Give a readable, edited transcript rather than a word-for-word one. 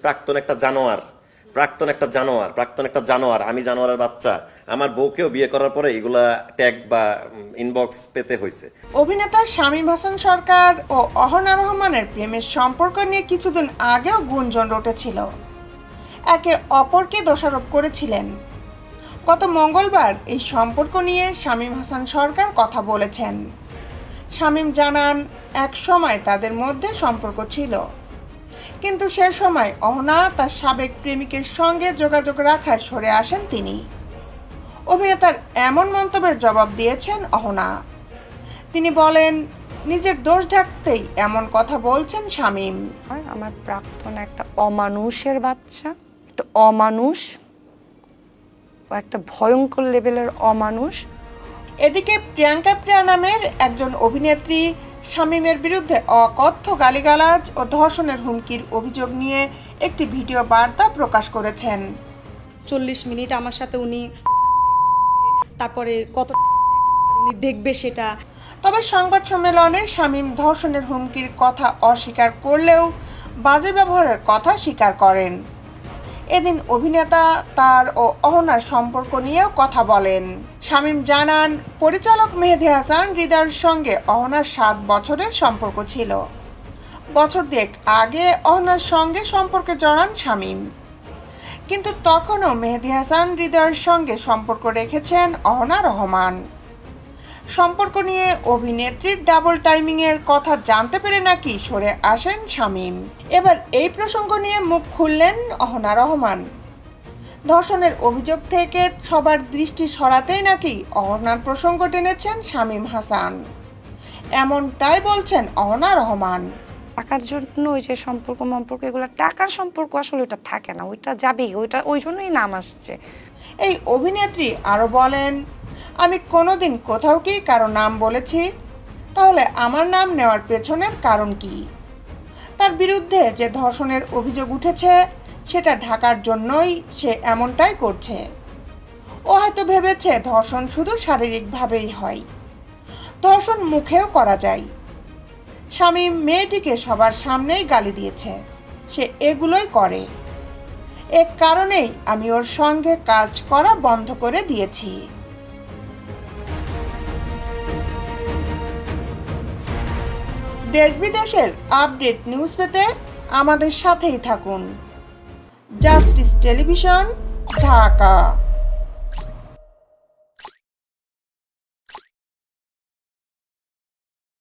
প্রাক্তন একটা জানোয়ার, আমি জানোয়ারের বাচ্চা। আমার বউকেও বিয়ে করার পরে এগুলা ট্যাগ বা ইনবক্স পেতে হয়েছে। অভিনেতা শামীম হাসান সরকার ও অহনা রহমানের প্রেমের সম্পর্ক নিয়ে কিছুদিন আগেও গুঞ্জন উঠেছিল। একে অপরকে দোষারোপ করেছিলেন। গত মঙ্গলবার এই সম্পর্ক নিয়ে শামীম হাসান সরকার কথা বলেছেন। শামীম জানান, এক সময় তাদের মধ্যে সম্পর্ক ছিল, কিন্তু সে সময় অহনা তার সাবেক প্রেমিকের সঙ্গে যোগাযোগ রাখায় সরে আসেন তিনি। অভিনেতার এমন মন্তব্যের জবাব দিয়েছেন অহনা। তিনি বলেন, নিজের দোষ ঢাকতেই এমন কথা বলছেন শামীম। আমার প্রাক্তন একটা অমানুষের বাচ্চা, একটা অমানুষ, একটা ভয়ঙ্কর লেভেলের অমানুষ। এদিকে প্রিয়াঙ্কা প্রিয়া নামের একজন অভিনেত্রী শামীমের বিরুদ্ধে অকথ্য গালিগালাজ ও ধর্ষণের হুমকির অভিযোগ নিয়ে একটি ভিডিও বার্তা প্রকাশ করেছেন। 40 মিনিট আমার সাথে উনি, তারপরে কত উনি দেখবে সেটা। তবে সংবাদ সম্মেলনে শামীম ধর্ষণের হুমকির কথা অস্বীকার করলেও বাজে ব্যবহারের কথা স্বীকার করেন। এদিন অভিনেতা তার ও অহনার সম্পর্ক নিয়েও কথা বলেন। শামীম জানান, পরিচালক মেহেদী হাসান হৃদয়ের সঙ্গে অহনার 7 বছরের সম্পর্ক ছিল। বছর দেড়েক আগে অহনার সঙ্গে সম্পর্কে জড়ান শামীম, কিন্তু তখনও মেহেদী হাসান হৃদয়ের সঙ্গে সম্পর্ক রেখেছেন অহনা রহমান। সম্পর্ক নিয়ে অভিনেত্রীর ডাবল টাইমিংয়ের কথা জানতে পেরে নাকি সরে আসেন শামীম। এবার এই প্রসঙ্গ নিয়ে মুখ খুললেন অহনা রহমান। ধর্ষণের অভিযোগ থেকে সবার দৃষ্টি সরাতেই নাকি অহনার প্রসঙ্গ টেনেছেন শামীম হাসান, এমনটাই বলছেন অহনা রহমান। টাকার জন্য ওই যে সম্পর্ক এগুলো টাকার সম্পর্ক আসলে ওটা থাকে না, ওইটা যাবেই, ওই জন্যই নাম আসছে। এই অভিনেত্রী আরও বলেন, আমি কোনোদিন কোথাও কি কারো নাম বলেছি? তাহলে আমার নাম নেওয়ার পেছনের কারণ কি? তার বিরুদ্ধে যে ধর্ষণের অভিযোগ উঠেছে সেটা ঢাকার জন্যই সে এমনটাই করছে। ও হয়তো ভেবেছে ধর্ষণ শুধু শারীরিকভাবেই হয়, ধর্ষণ মুখেও করা যায়। শামীম মেয়েটিকে সবার সামনেই গালি দিয়েছে, সে এগুলোই করে। এ কারণেই আমি ওর সঙ্গে কাজ করা বন্ধ করে দিয়েছি। দেশ বিদেশের আপডেট নিউজ পেতে আমাদের সাথেই থাকুন। Justice television, Dhaka.